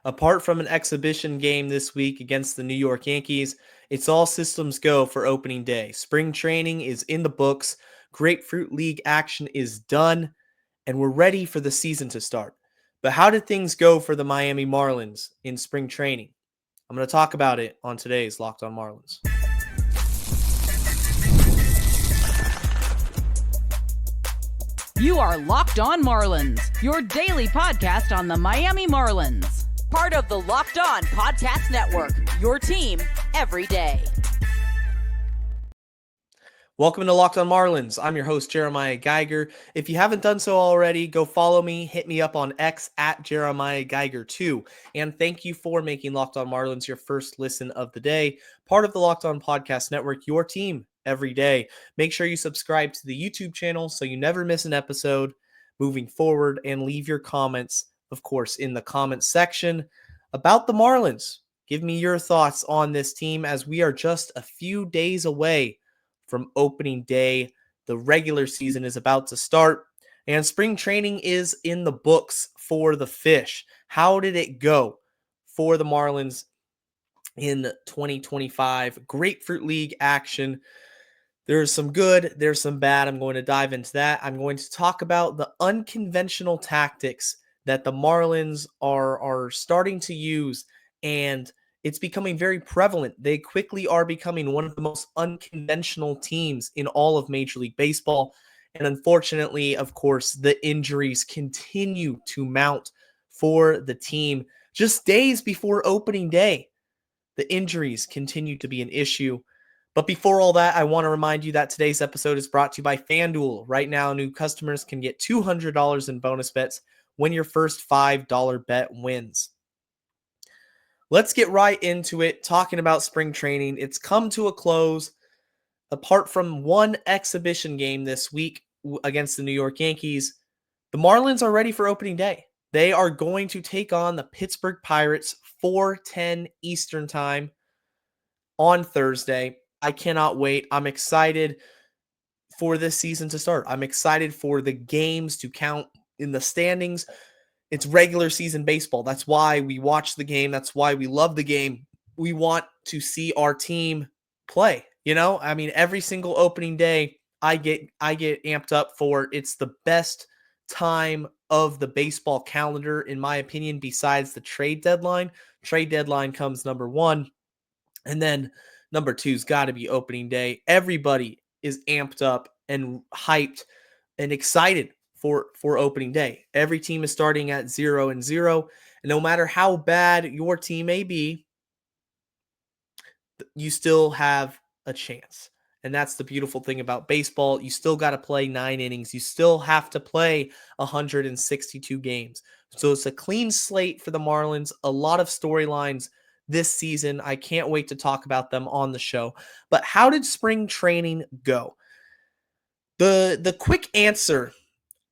Apart from an exhibition game this week against the New York Yankees, it's all systems go for opening day. Spring training is in the books, Grapefruit League action is done, and we're ready for the season to start. But how did things go for the Miami Marlins in spring training? I'm going to talk about it on today's Locked On Marlins. You are Locked On Marlins, your daily podcast on the Miami Marlins. Part of the Locked On Podcast Network, your team every day. Welcome to Locked On Marlins. I'm your host, Jeremiah Geiger. If you haven't done so already, go follow me. Hit me up on X at Jeremiah Geiger2. And thank you for making Locked On Marlins your first listen of the day. Part of the Locked On Podcast Network, your team every day. Make sure you subscribe to the YouTube channel so you never miss an episode moving forward, and leave your comments, of course, in the comments section about the Marlins. Give me your thoughts on this team as we are just a few days away from opening day. The regular season is about to start, and spring training is in the books for the Fish. How did it go for the Marlins in 2025? Grapefruit League action. There's some good, there's some bad. I'm going to dive into that. I'm going to talk about the unconventional tactics that the Marlins are starting to use, and it's becoming very prevalent. They quickly are becoming one of the most unconventional teams in all of Major League Baseball. And unfortunately, of course, the injuries continue to mount for the team. Just days before opening day, the injuries continue to be an issue. But before all that, I want to remind you that today's episode is brought to you by FanDuel. Right now, new customers can get $200 in bonus bets when your first $5 bet wins. Let's get right into it, talking about spring training. It's come to a close. Apart from one exhibition game this week against the New York Yankees, the Marlins are ready for opening day. They are going to take on the Pittsburgh Pirates 4:10 Eastern Time on Thursday. I cannot wait. I'm excited for this season to start. I'm excited for the games to count in the standings. It's regular season baseball. That's why we watch the game. That's why we love the game. We want to see our team play. You know, I mean, every single opening day, I get amped up for. It's the best time of the baseball calendar, in my opinion, besides the trade deadline. Trade deadline comes number one, and then number two's got to be opening day. Everybody is amped up and hyped and excited for opening day. Every team is starting at 0-0, and no matter how bad your team may be, you still have a chance. And that's the beautiful thing about baseball. You still got to play 9 innings. You still have to play 162 games. So it's a clean slate for the Marlins. A lot of storylines this season. I can't wait to talk about them on the show. But how did spring training go? The quick answer,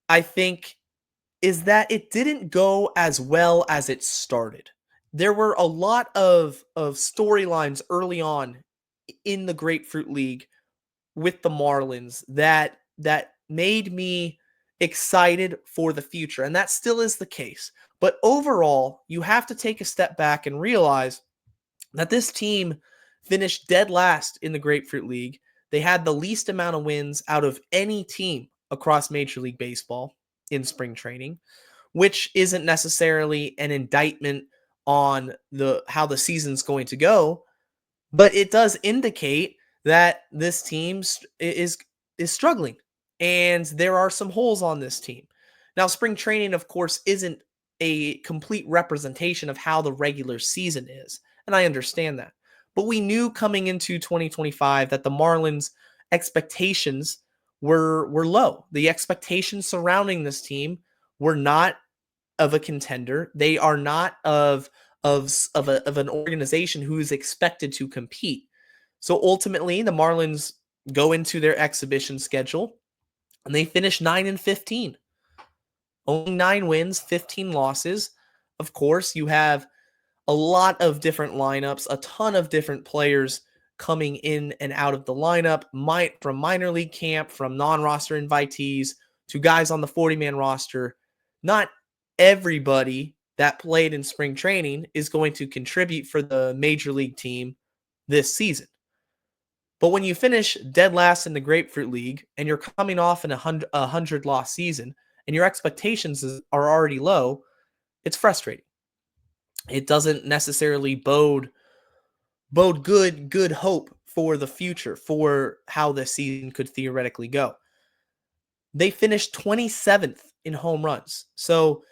I think, is that it didn't go as well as it started. There were a lot of storylines early on in the Grapefruit League with the Marlins that made me excited for the future, and that still is the case. But overall, you have to take a step back and realize that this team finished dead last in the Grapefruit League. They had the least amount of wins out of any team across Major League Baseball in spring training, which isn't necessarily an indictment on how the season's going to go, but it does indicate that this team is struggling, and there are some holes on this team. Now, spring training, of course, isn't a complete representation of how the regular season is, and I understand that. But we knew coming into 2025 that the Marlins' expectations were low. The expectations surrounding this team were not of a contender. They are not of an organization who is expected to compete. So ultimately, the Marlins go into their exhibition schedule, and they finish 9-15. Only 9 wins, 15 losses. Of course, you have a lot of different lineups, a ton of different players coming in and out of the lineup, from minor league camp, from non-roster invitees to guys on the 40-man roster. Not everybody that played in spring training is going to contribute for the major league team this season. But when you finish dead last in the Grapefruit League and you're coming off in a 100-loss season and your expectations are already low, it's frustrating. It doesn't necessarily bode good hope for the future, for how this season could theoretically go. They finished 27th in home runs. So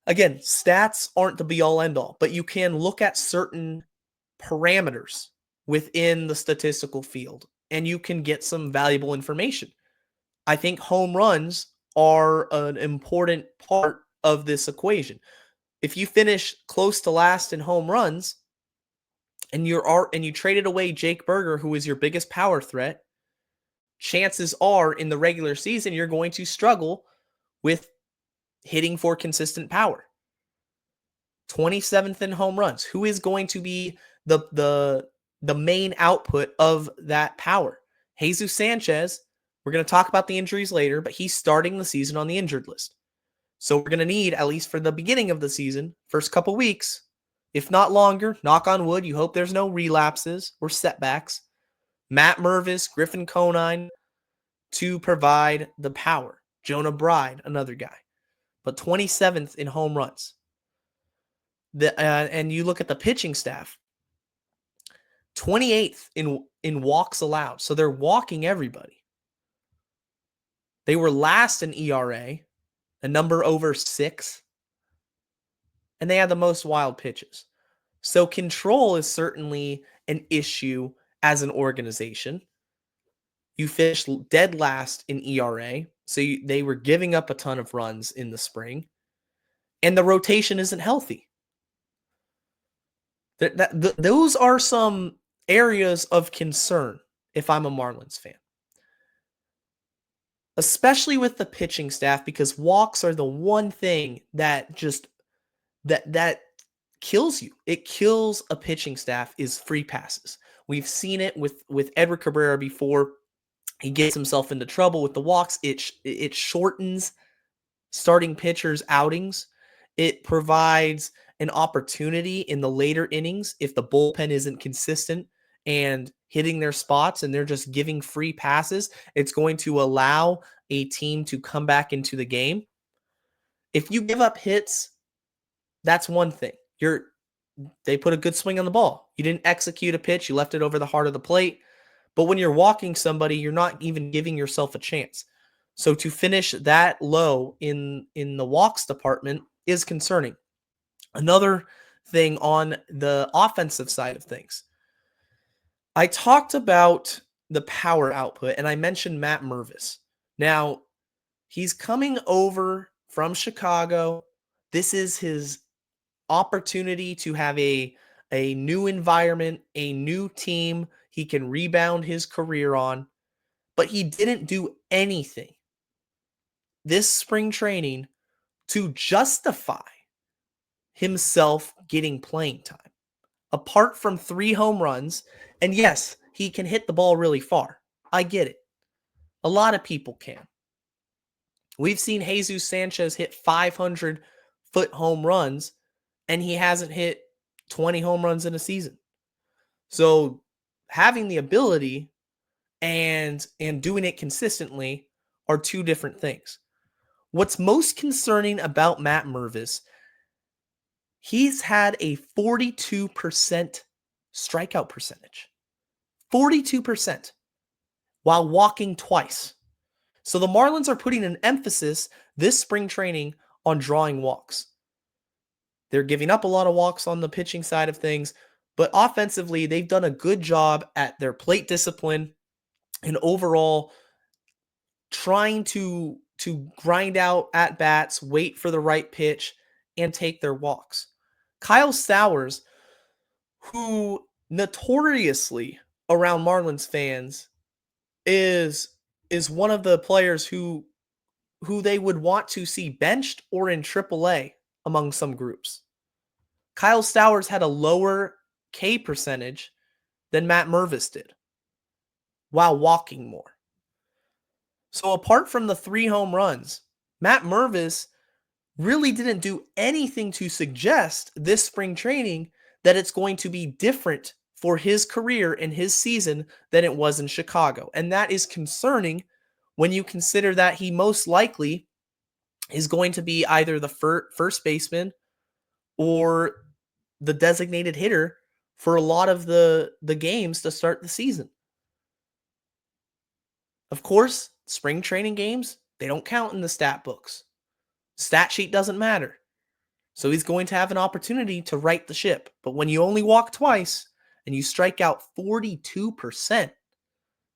again, stats aren't the be all end all, but you can look at certain parameters within the statistical field and you can get some valuable information. I think home runs are an important part of this equation. If you finish close to last in home runs and you traded away Jake Berger, who is your biggest power threat, chances are in the regular season you're going to struggle with hitting for consistent power. 27th in home runs. Who is going to be the main output of that power? Jesus Sanchez. We're going to talk about the injuries later, but he's starting the season on the injured list. So we're going to need, at least for the beginning of the season, first couple weeks, if not longer, knock on wood, you hope there's no relapses or setbacks, Matt Mervis, Griffin Conine to provide the power. Jonah Bride, another guy. But 27th in home runs. And you look at the pitching staff, 28th in walks allowed. So they're walking everybody. They were last in ERA, a number over 6. And they had the most wild pitches. So control is certainly an issue as an organization. You finished dead last in ERA. So they were giving up a ton of runs in the spring. And the rotation isn't healthy. Those are some areas of concern if I'm a Marlins fan. Especially with the pitching staff, because walks are the one thing that just that kills you. It kills a pitching staff is free passes. We've seen it with Edward Cabrera before. He gets himself into trouble with the walks. It shortens starting pitchers' outings. It provides an opportunity in the later innings if the bullpen isn't consistent and hitting their spots and they're just giving free passes. It's going to allow a team to come back into the game. If you give up hits, that's one thing. They put a good swing on the ball. You didn't execute a pitch. You left it over the heart of the plate. But when you're walking somebody, you're not even giving yourself a chance. So to finish that low in the walks department is concerning. Another thing on the offensive side of things. I talked about the power output, and I mentioned Matt Mervis. Now, he's coming over from Chicago. This is his opportunity to have a new environment, a new team he can rebound his career on. But he didn't do anything this spring training to justify himself getting playing time. Apart from 3 home runs, and yes, he can hit the ball really far. I get it. A lot of people can. We've seen Jesus Sanchez hit 500-foot home runs, and he hasn't hit 20 home runs in a season. So having the ability and doing it consistently are two different things. What's most concerning about Matt Mervis, he's had a 42% strikeout percentage. 42% while walking twice. So the Marlins are putting an emphasis this spring training on drawing walks. They're giving up a lot of walks on the pitching side of things, but offensively, they've done a good job at their plate discipline and overall trying to grind out at bats, wait for the right pitch, and take their walks. Kyle Stowers, who notoriously around Marlins fans is one of the players who they would want to see benched or in AAA among some groups. Kyle Stowers had a lower K percentage than Matt Mervis did while walking more. So apart from the 3 home runs, Matt Mervis really didn't do anything to suggest this spring training that it's going to be different for his career and his season than it was in Chicago. And that is concerning when you consider that he most likely is going to be either the first baseman or the designated hitter for a lot of the games to start the season. Of course, spring training games, they don't count in the stat books. Stat sheet doesn't matter. So he's going to have an opportunity to right the ship. But when you only walk twice and you strike out 42%,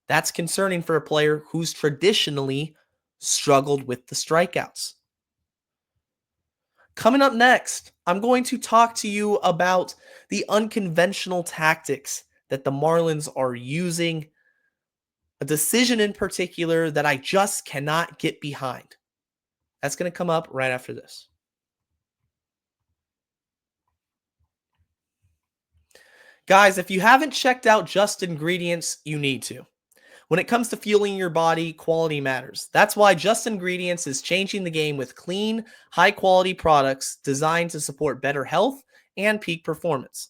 that's concerning for a player who's traditionally struggled with the strikeouts. Coming up next, I'm going to talk to you about the unconventional tactics that the Marlins are using, a decision in particular that I just cannot get behind. That's going to come up right after this. Guys, if you haven't checked out Just Ingredients, you need to. When it comes to fueling your body, quality matters. That's why Just Ingredients is changing the game with clean, high-quality products designed to support better health and peak performance.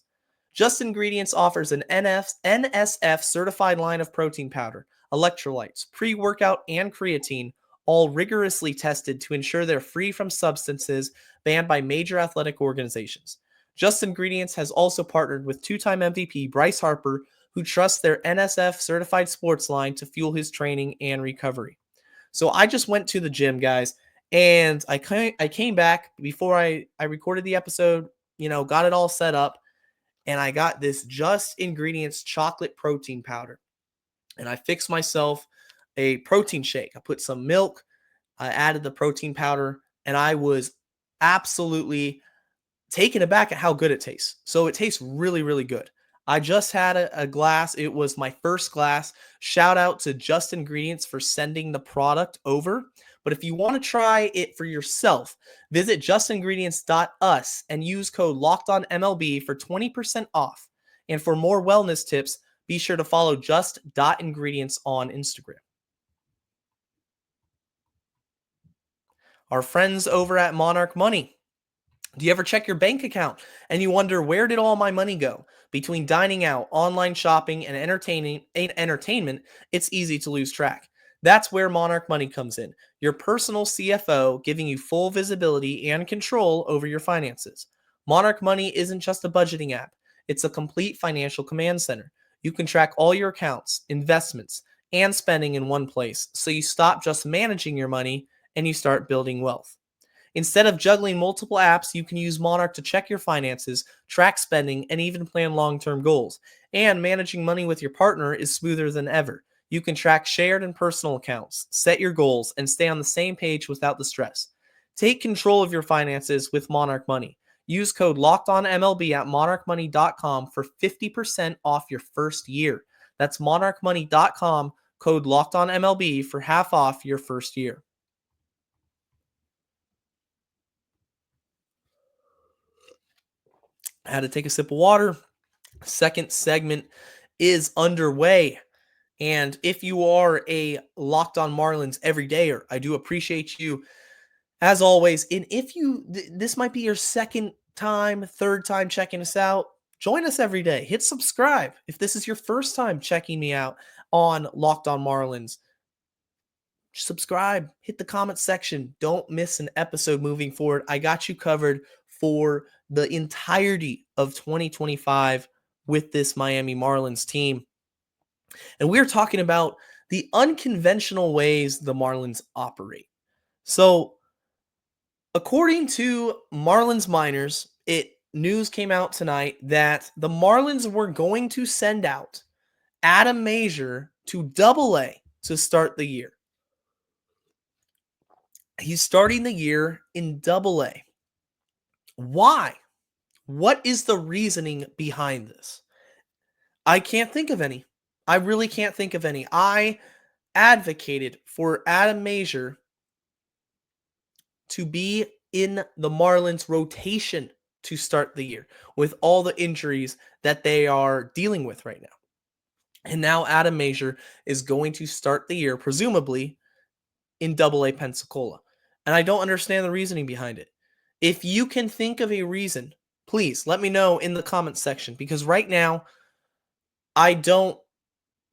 Just Ingredients offers an NSF-certified line of protein powder, electrolytes, pre-workout, and creatine, all rigorously tested to ensure they're free from substances banned by major athletic organizations. Just Ingredients has also partnered with two-time MVP Bryce Harper, who trusts their NSF certified sports line to fuel his training and recovery. So I just went to the gym, guys, and I came back before I recorded the episode, got it all set up, and I got this Just Ingredients chocolate protein powder. And I fixed myself a protein shake. I put some milk, I added the protein powder, and I was absolutely taken aback at how good it tastes. So it tastes really, really good. I just had a glass. It was my first glass. Shout out to Just Ingredients for sending the product over. But if you want to try it for yourself, visit justingredients.us and use code LOCKEDONMLB for 20% off. And for more wellness tips, be sure to follow just.ingredients on Instagram. Our friends over at Monarch Money. Do you ever check your bank account and you wonder, where did all my money go? Between dining out, online shopping, and entertainment, it's easy to lose track. That's where Monarch Money comes in, your personal CFO, giving you full visibility and control over your finances. Monarch Money isn't just a budgeting app. It's a complete financial command center. You can track all your accounts, investments, and spending in one place, so you stop just managing your money and you start building wealth. Instead of juggling multiple apps, you can use Monarch to check your finances, track spending, and even plan long-term goals. And managing money with your partner is smoother than ever. You can track shared and personal accounts, set your goals, and stay on the same page without the stress. Take control of your finances with Monarch Money. Use code LOCKEDONMLB at monarchmoney.com for 50% off your first year. That's monarchmoney.com, code LOCKEDONMLB for half off your first year. I had to take a sip of water. Second segment is underway. And if you are a Locked On Marlins everydayer, I do appreciate you as always. And if this might be your second time, third time checking us out, join us every day. Hit subscribe. If this is your first time checking me out on Locked On Marlins, subscribe, hit the comment section. Don't miss an episode moving forward. I got you covered for the entirety of 2025 with this Miami Marlins team. And we're talking about the unconventional ways the Marlins operate. So, according to Marlins Miners, news came out tonight that the Marlins were going to send out Adam Mazur to Double-A to start the year. He's starting the year in Double-A. Why? What is the reasoning behind this? I can't think of any. I really can't think of any. I advocated for Adam Mazur to be in the Marlins rotation to start the year with all the injuries that they are dealing with right now. And now Adam Mazur is going to start the year, presumably, in Double-A Pensacola. And I don't understand the reasoning behind it. If you can think of a reason, please let me know in the comments section, because right now I don't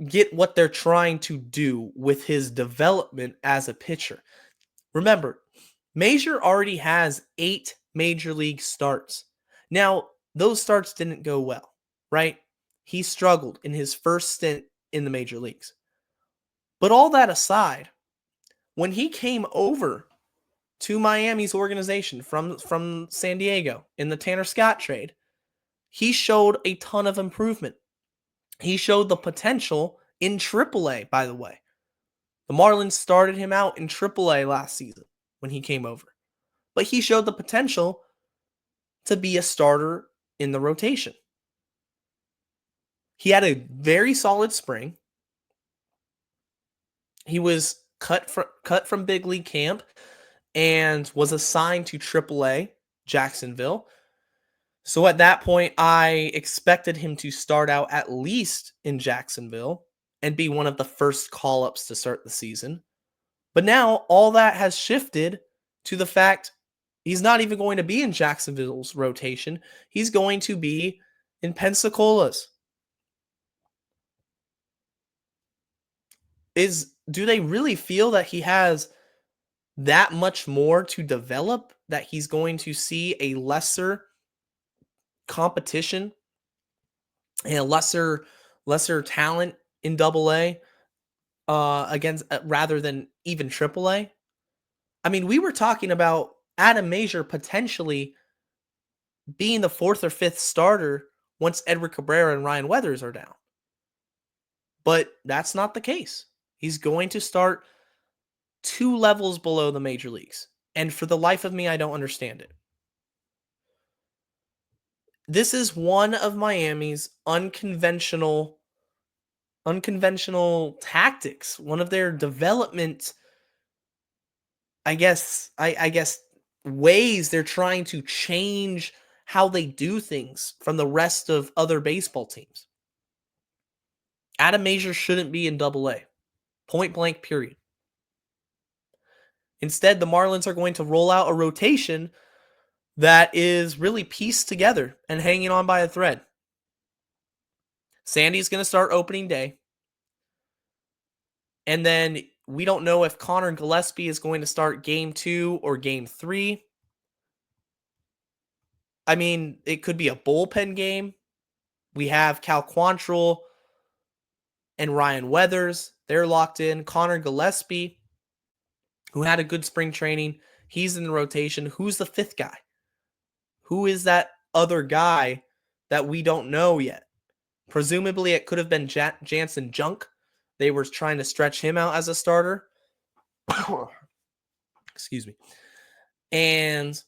get what they're trying to do with his development as a pitcher. Remember, Mazur already has 8 major league starts. Now, those starts didn't go well, right? He struggled in his first stint in the major leagues. But all that aside, when he came over to Miami's organization from San Diego in the Tanner Scott trade, he showed a ton of improvement. He showed the potential in AAA, by the way. The Marlins started him out in AAA last season when he came over. But he showed the potential to be a starter in the rotation. He had a very solid spring. He was cut from big league camp and was assigned to AAA Jacksonville. So at that point, I expected him to start out at least in Jacksonville and be one of the first call-ups to start the season. But now all that has shifted to the fact he's not even going to be in Jacksonville's rotation. He's going to be in Pensacola's. Do they really feel that he has that much more to develop, that he's going to see a lesser competition and a lesser talent in AA against rather than even AAA? I mean, we were talking about Adam Mazur potentially being the 4th or 5th starter once Edward Cabrera and Ryan Weathers are down. But that's not the case. He's going to start 2 levels below the major leagues. And for the life of me, I don't understand it. This is one of Miami's unconventional tactics, one of their development, I guess ways they're trying to change how they do things from the rest of other baseball teams. Adam Mazur shouldn't be in AA. Point blank, period. Instead, the Marlins are going to roll out a rotation that is really pieced together and hanging on by a thread. Sandy's going to start opening day. And then we don't know if Connor Gillespie is going to start game 2 or game 3. I mean, it could be a bullpen game. We have Cal Quantrill and Ryan Weathers. They're locked in. Connor Gillespie, who had a good spring training, he's in the rotation. Who's the 5th guy? Who is that other guy that we don't know yet? Presumably, it could have been Jansen Junk. They were trying to stretch him out as a starter. Excuse me. And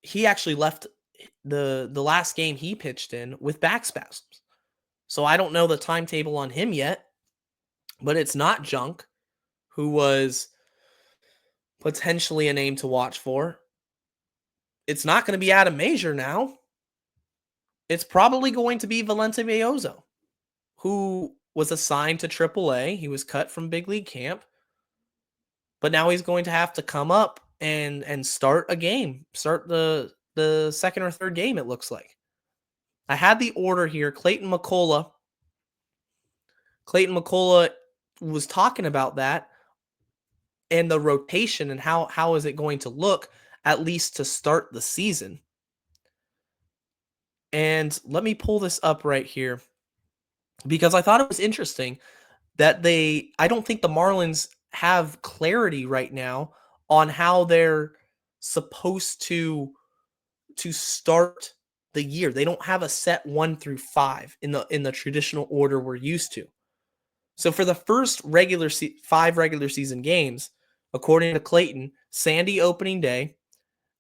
he actually left the last game he pitched in with back spasms. So I don't know the timetable on him yet, but it's not Junk, who was potentially a name to watch for. It's not going to be Adam Mazur now. It's probably going to be Valente Belloso, who was assigned to AAA. He was cut from big league camp, but now he's going to have to come up and start a game, start the second or third game, it looks like. I had the order here. Clayton McCullough was talking about that and the rotation and how is it going to look, at least to start the season. And let me pull this up right here, because I thought it was interesting that I don't think the Marlins have clarity right now on how they're supposed to start the year. They don't have a set 1 through 5 in the traditional order we're used to. So for the first 5 regular season games, according to Clayton, Sandy opening day,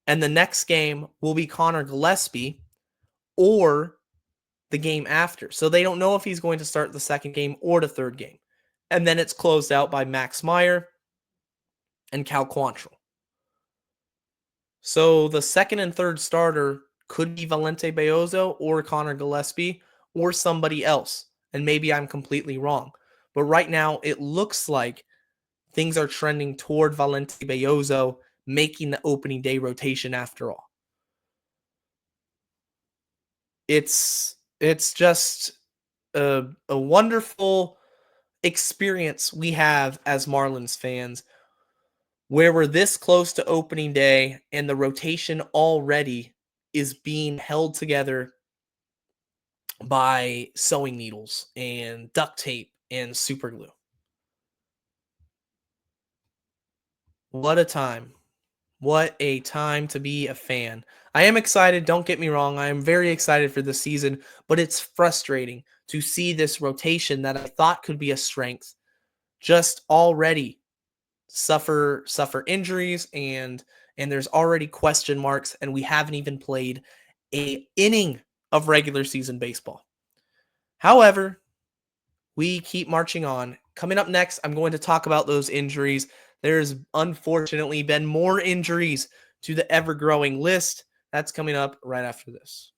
and the next game will be Connor Gillespie or the game after. So they don't know if he's going to start the second game or the third game. And then it's closed out by Max Meyer and Cal Quantrill. So the second and third starter could be Valente Belloso or Connor Gillespie or somebody else. And maybe I'm completely wrong. But right now, it looks like things are trending toward Valente Belloso making the opening day rotation after all. It's just a wonderful experience we have as Marlins fans where we're this close to opening day and the rotation already is being held together by sewing needles and duct tape and super glue. What a time. What a time to be a fan. I am excited, don't get me wrong. I am very excited for this season, but it's frustrating to see this rotation that I thought could be a strength just already suffer injuries and there's already question marks and we haven't even played a inning of regular season baseball. However, we keep marching on. Coming up next, I'm going to talk about those injuries. There's unfortunately been more injuries to the ever-growing list. That's coming up right after this.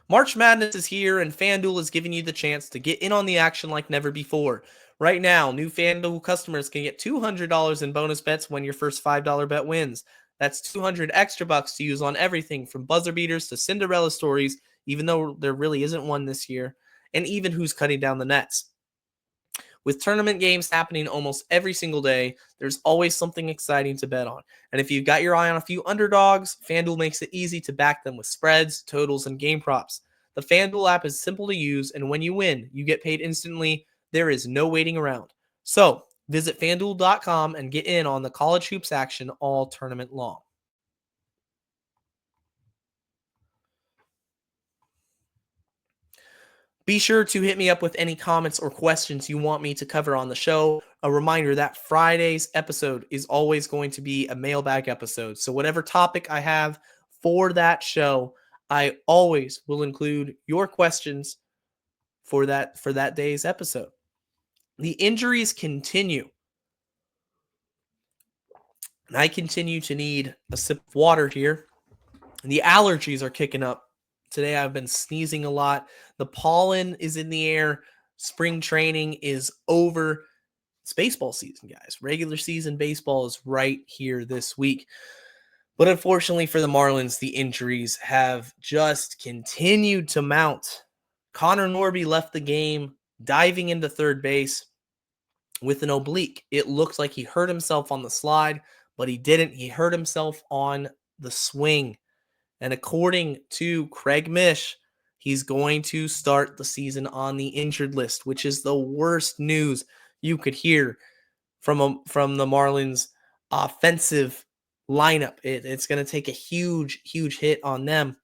March Madness is here, and FanDuel is giving you the chance to get in on the action like never before. Right now, new FanDuel customers can get $200 in bonus bets when your first $5 bet wins. That's 200 extra bucks to use on everything from buzzer beaters to Cinderella stories, even though there really isn't one this year, and even who's cutting down the nets. With tournament games happening almost every single day, there's always something exciting to bet on. And if you've got your eye on a few underdogs, FanDuel makes it easy to back them with spreads, totals, and game props. The FanDuel app is simple to use, and when you win, you get paid instantly. There is no waiting around. So, visit FanDuel.com and get in on the college hoops action all tournament long. Be sure to hit me up with any comments or questions you want me to cover on the show. A reminder that Friday's episode is always going to be a mailbag episode. So whatever topic I have for that show, I always will include your questions for that day's episode. The injuries continue. And I continue to need a sip of water here. The allergies are kicking up. Today I've been sneezing a lot. The pollen is in the air. Spring training is over. It's baseball season, guys. Regular season baseball is right here this week. But unfortunately for the Marlins, the injuries have just continued to mount. Connor Norby left the game diving into third base with an oblique. It looked like he hurt himself on the slide, but he didn't. He hurt himself on the swing. And according to Craig Mish, he's going to start the season on the injured list, which is the worst news you could hear from the Marlins offensive lineup. It's going to take a huge hit on them.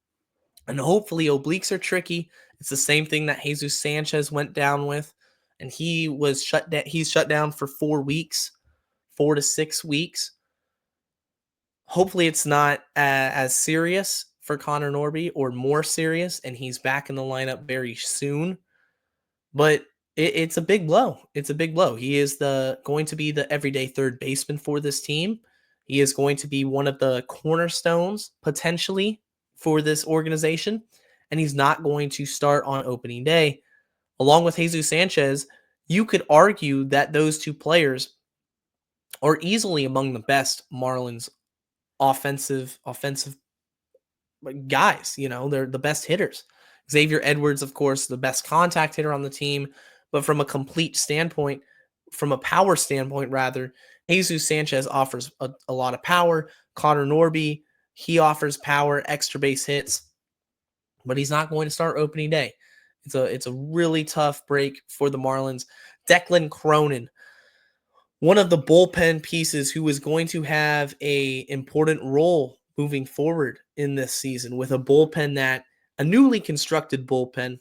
And hopefully obliques are tricky. It's the same thing that Jesus Sanchez went down with. And he was shut down. He's shut down for 4 weeks, 4 to 6 weeks. Hopefully it's not as serious for Connor Norby or more serious, and he's back in the lineup very soon. But it's a big blow. It's a big blow. He is going to be the everyday third baseman for this team. He is going to be one of the cornerstones potentially for this organization, and he's not going to start on opening day. Along with Jesus Sanchez, you could argue that those two players are easily among the best Marlins offensive guys. They're the best hitters. Xavier Edwards, of course, the best contact hitter on the team, but from a complete standpoint, from a power standpoint rather, Jesus Sanchez offers a lot of power. Connor Norby, he offers power, extra base hits, but he's not going to start opening day. It's a really tough break for the Marlins. Declan Cronin, one of the bullpen pieces who is going to have a important role moving forward in this season with a newly constructed bullpen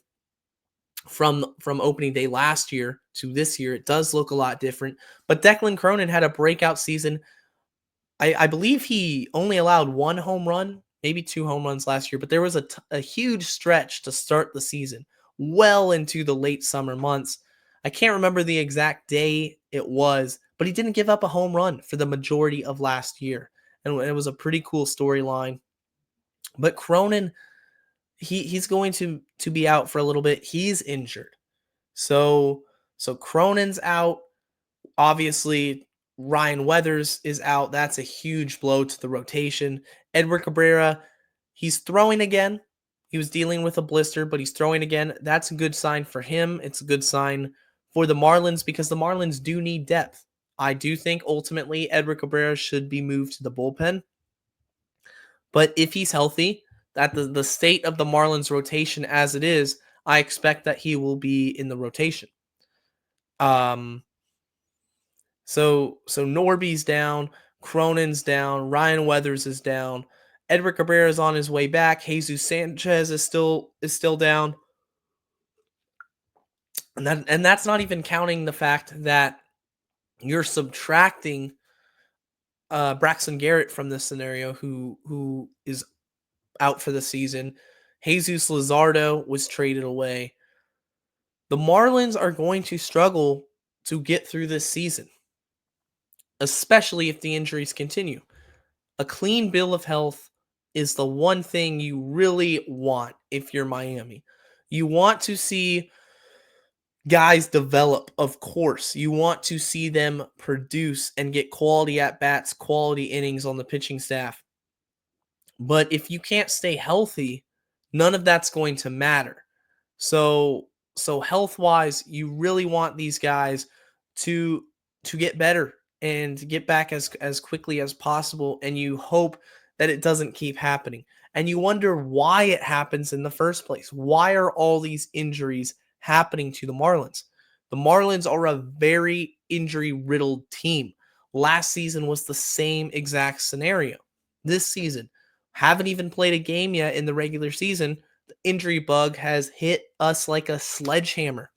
from opening day last year to this year. It does look a lot different, but Declan Cronin had a breakout season. I believe he only allowed 1 home run, maybe 2 home runs last year, but there was a huge stretch to start the season, well into the late summer months. I can't remember the exact day it was, but he didn't give up a home run for the majority of last year. And it was a pretty cool storyline. But Cronin, he's going to be out for a little bit. He's injured. So Cronin's out. Obviously, Ryan Weathers is out. That's a huge blow to the rotation. Edward Cabrera, he's throwing again. He was dealing with a blister, but he's throwing again. That's a good sign for him. It's a good sign for the Marlins because the Marlins do need depth. I do think ultimately Edward Cabrera should be moved to the bullpen. But if he's healthy, that the state of the Marlins rotation as it is, I expect that he will be in the rotation. So Norby's down, Cronin's down, Ryan Weathers is down, Edward Cabrera is on his way back, Jesus Sanchez is still down. And that's not even counting the fact that you're subtracting Braxton Garrett from this scenario, who is out for the season. Jesus Luzardo was traded away. The Marlins are going to struggle to get through this season, especially if the injuries continue. A clean bill of health is the one thing you really want if you're Miami. You want to see guys develop, of course. You want to see them produce and get quality at-bats, quality innings on the pitching staff. But if you can't stay healthy, none of that's going to matter. So health-wise, you really want these guys to get better and to get back as quickly as possible, and you hope that it doesn't keep happening. And you wonder why it happens in the first place. Why are all these injuries happening to the Marlins? The Marlins are a very injury-riddled team. Last season was the same exact scenario. This season, haven't even played a game yet in the regular season. The injury bug has hit us like a sledgehammer.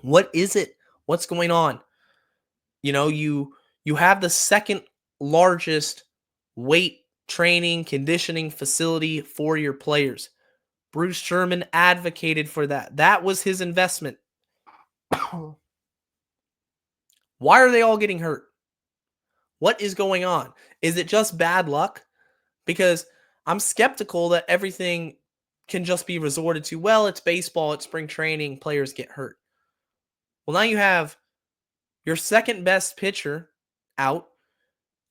What is it? What's going on? You know, you have the second largest weight training conditioning facility for your players. Bruce Sherman advocated for that. That was his investment. Why are they all getting hurt? What is going on? Is it just bad luck? Because I'm skeptical that everything can just be resorted to, well, it's baseball, it's spring training, players get hurt. Well, now you have your second best pitcher out,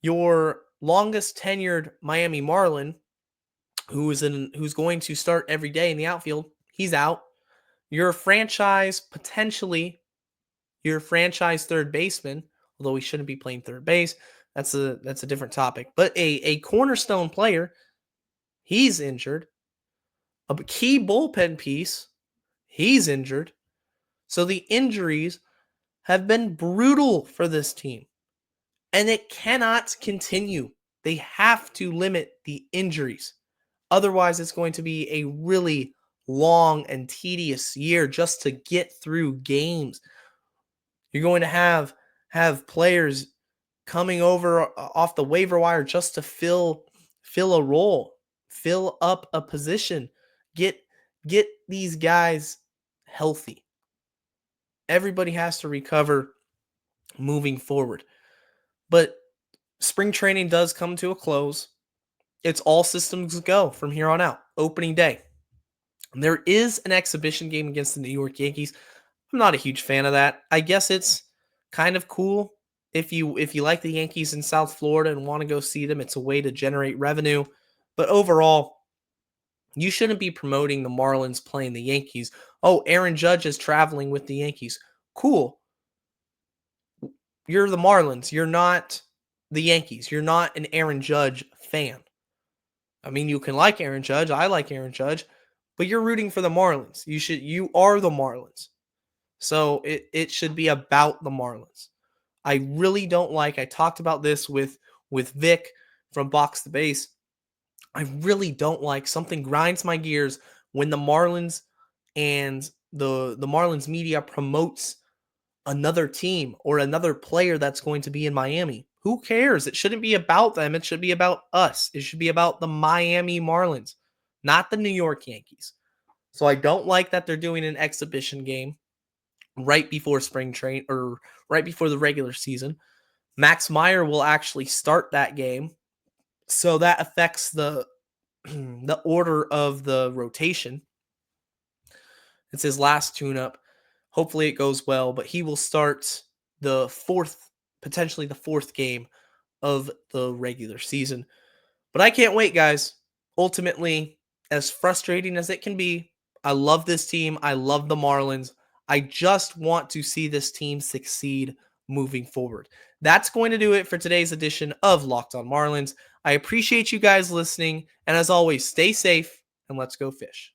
your longest tenured Miami Marlin, who's going to start every day in the outfield, he's out. Your franchise, potentially your franchise third baseman, although he shouldn't be playing third base, that's a different topic. But a cornerstone player, he's injured. A key bullpen piece, he's injured. So the injuries have been brutal for this team. And it cannot continue. They have to limit the injuries. Otherwise, it's going to be a really long and tedious year just to get through games. You're going to have players coming over off the waiver wire just to fill a role, fill up a position, get these guys healthy. Everybody has to recover moving forward. But spring training does come to a close. It's all systems go from here on out. Opening day. There is an exhibition game against the New York Yankees. I'm not a huge fan of that. I guess it's kind of cool if you like the Yankees in South Florida and want to go see them. It's a way to generate revenue. But overall, you shouldn't be promoting the Marlins playing the Yankees. Oh, Aaron Judge is traveling with the Yankees. Cool. You're the Marlins. You're not the Yankees. You're not an Aaron Judge fan. I mean, you can like Aaron Judge. I like Aaron Judge. But you're rooting for the Marlins. You are the Marlins. So it should be about the Marlins. I really don't like, I talked about this with Vic from Box to Base. I really don't like, something grinds my gears when the Marlins and the Marlins media promotes another team or another player that's going to be in Miami. Who cares? It shouldn't be about them. It should be about us. It should be about the Miami Marlins, not the New York Yankees. So I don't like that they're doing an exhibition game right before spring train or right before the regular season. Max Meyer will actually start that game. So that affects the order of the rotation. It's his last tune-up. Hopefully it goes well, but he will start potentially the fourth game of the regular season. But I can't wait, guys. Ultimately, as frustrating as it can be, I love this team. I love the Marlins. I just want to see this team succeed moving forward. That's going to do it for today's edition of Locked On Marlins. I appreciate you guys listening. And as always, stay safe and let's go fish.